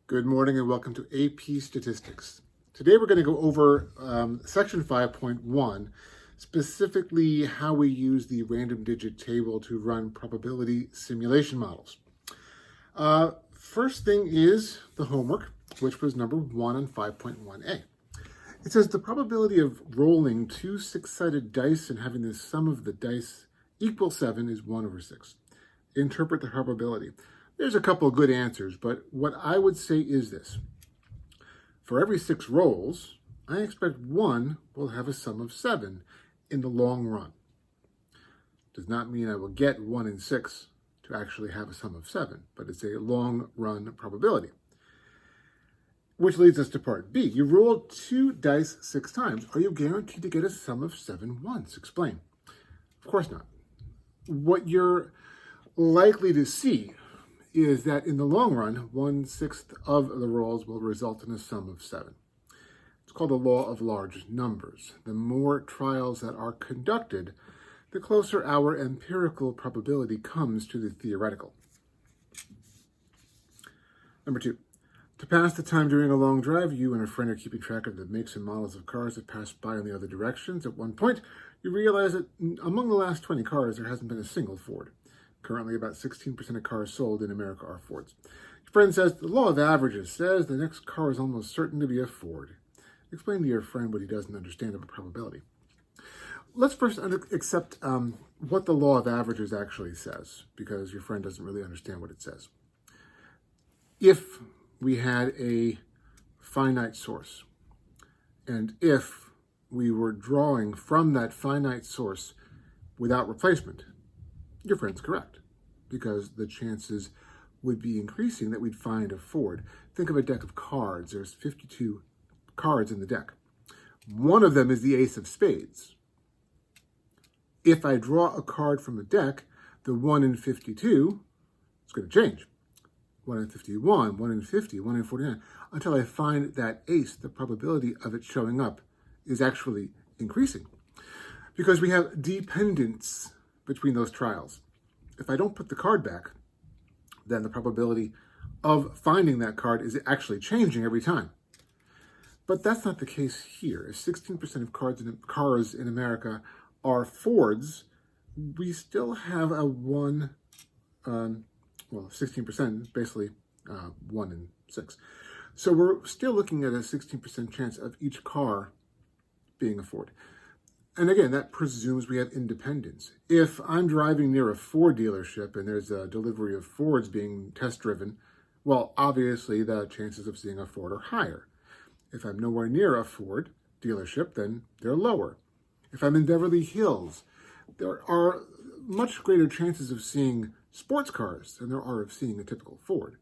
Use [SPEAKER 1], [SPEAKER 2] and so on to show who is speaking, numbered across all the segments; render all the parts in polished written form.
[SPEAKER 1] Good morning and welcome to AP Statistics. Today we're going to go over section 5.1, specifically how we use the random digit table to run probability simulation models. First thing is the homework, which was number 1 on 5.1a. It says the probability of rolling two six-sided dice and having the sum of the dice equal 7 is 1 over 6. Interpret the probability. There's a couple of good answers, but what I would say is this. For every 6 rolls, I expect one will have a sum of 7 in the long run. Does not mean I will get 1 in 6 to actually have a sum of 7, but it's a long run probability. Which leads us to part B. You roll 2 dice 6 times. Are you guaranteed to get a sum of 7 once? Explain. Of course not. What you're likely to see is that in the long run, 1/6 of the rolls will result in a sum of 7. It's called the law of large numbers. The more trials that are conducted, the closer our empirical probability comes to the theoretical. Number 2, to pass the time during a long drive, you and a friend are keeping track of the makes and models of cars that pass by in the other directions. At one point, you realize that among the last 20 cars, there hasn't been a single Ford. Currently, about 16% of cars sold in America are Fords. Your friend says, the law of averages says the next car is almost certain to be a Ford. Explain to your friend what he doesn't understand about probability. Let's first accept what the law of averages actually says, because your friend doesn't really understand what it says. If we had a finite source, and if we were drawing from that finite source without replacement, your friend's correct, because the chances would be increasing that we'd find a Ford. Think of a deck of cards. There's 52 cards in the deck. One of them is the ace of spades. If I draw a card from a deck, the 1 in 52 is going to change. 1 in 51, 1 in 50, 1 in 49. Until I find that ace, the probability of it showing up is actually increasing. Because we have dependence between those trials. If I don't put the card back, then the probability of finding that card is actually changing every time. But that's not the case here. If 16% of cars in America are Fords, we still have a 16%, basically 1 in 6. So we're still looking at a 16% chance of each car being a Ford. And again, that presumes we have independence. If I'm driving near a Ford dealership and there's a delivery of Fords being test driven, well, obviously the chances of seeing a Ford are higher. If I'm nowhere near a Ford dealership, then they're lower. If I'm in Beverly Hills, there are much greater chances of seeing sports cars than there are of seeing a typical Ford.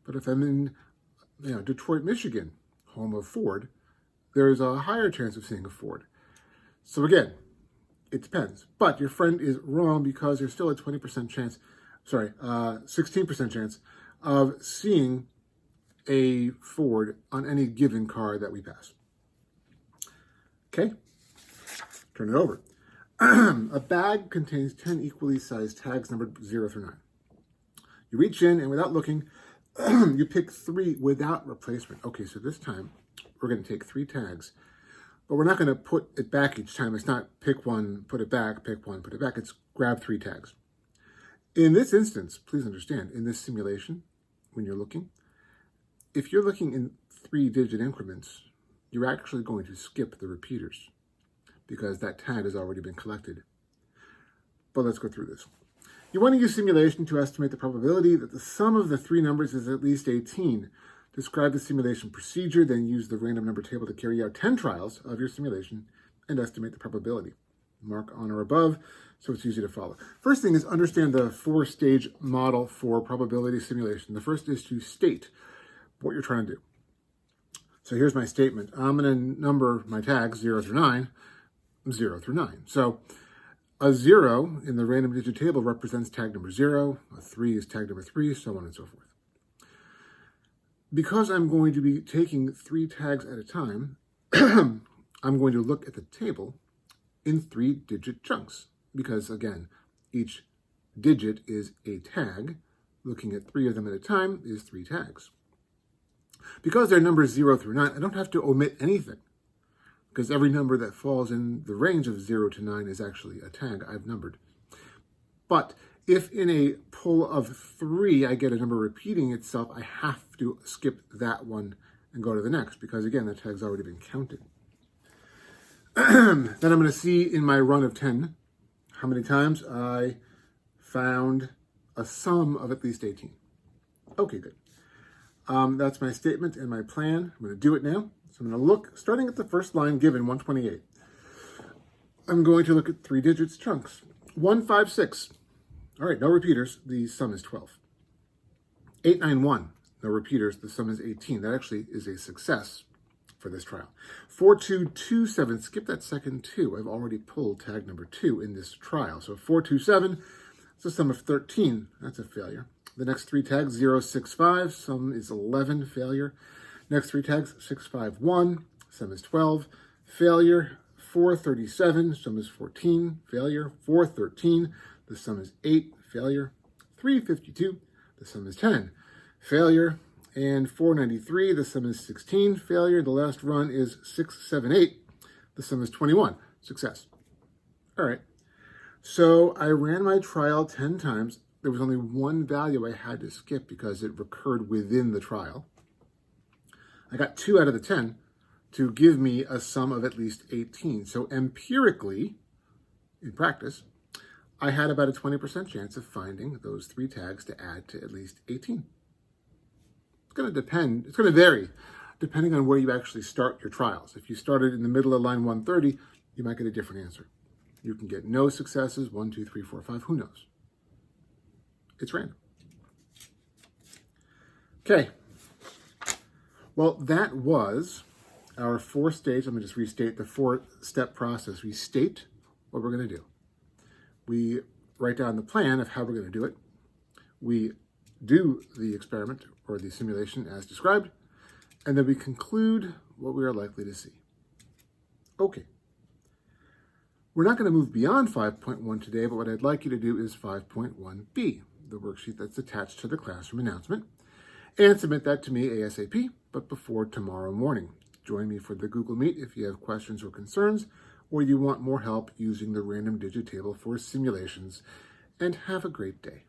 [SPEAKER 1] But if I'm in Detroit, Michigan, home of Ford, there's a higher chance of seeing a Ford. So again, it depends. But your friend is wrong because there's still a 16% chance of seeing a Ford on any given car that we pass. Okay, turn it over. A bag contains 10 equally sized tags numbered 0 through 9. You reach in and without looking, you pick 3 without replacement. Okay, so this time we're going to take 3 tags. But we're not going to put it back each time. It's not pick one, put it back, pick one, put it back. It's grab 3 tags. In this instance, please understand, in this simulation, when you're looking, if you're looking in 3-digit increments, you're actually going to skip the repeaters because that tag has already been collected. But let's go through this. You want to use simulation to estimate the probability that the sum of the 3 numbers is at least 18. Describe the simulation procedure, then use the random number table to carry out 10 trials of your simulation and estimate the probability. Mark on or above so it's easy to follow. First thing is understand the 4-stage model for probability simulation. The first is to state what you're trying to do. So here's my statement. I'm going to number my tags 0 through 9, 0 through 9. So a 0 in the random digit table represents tag number 0, a 3 is tag number 3, so on and so forth. Because I'm going to be taking 3 tags at a time, I'm going to look at the table in 3-digit chunks. Because again, each digit is a tag. Looking at 3 of them at a time is 3 tags. Because they're numbers 0 through 9, I don't have to omit anything, because every number that falls in the range of 0 to 9 is actually a tag I've numbered. But if in a pull of 3 I get a number repeating itself, I have to skip that one and go to the next, because again, that tag's already been counted. Then I'm going to see in my run of 10 how many times I found a sum of at least 18. Okay, good. That's my statement and my plan. I'm going to do it now. So I'm going to look, starting at the first line given, 128. I'm going to look at 3 digits chunks. 1, 5, 6. All right, no repeaters. The sum is 12. 891. No repeaters. The sum is 18. That actually is a success for this trial. 4227. Skip that second 2. I've already pulled tag number 2 in this trial. So 427. It's a sum of 13. That's a failure. The next 3 tags, 065. Sum is 11. Failure. Next 3 tags, 651. Sum is 12. Failure. 437. Sum is 14. Failure. 413. The sum is 8. Failure. 352. The sum is 10. Failure. And 493. The sum is 16. Failure. The last run is 678. The sum is 21. Success. All right. So I ran my trial 10 times. There was only one value I had to skip because it recurred within the trial. I got 2 out of the 10 to give me a sum of at least 18. So empirically, in practice, I had about a 20% chance of finding those 3 tags to add to at least 18. It's going to vary depending on where you actually start your trials. If you started in the middle of line 130, you might get a different answer. You can get no successes, 1, 2, 3, 4, 5, who knows? It's random. Okay. Well, that was our 4-stage. Let me just restate the 4-step process. We state what we're going to do. We write down the plan of how we're going to do it. We do the experiment or the simulation as described, and then we conclude what we are likely to see. Okay. We're not going to move beyond 5.1 today, but what I'd like you to do is 5.1b, the worksheet that's attached to the classroom announcement, and submit that to me ASAP, but before tomorrow morning. Join me for the Google Meet if you have questions or concerns, or you want more help using the random digit table for simulations, and have a great day.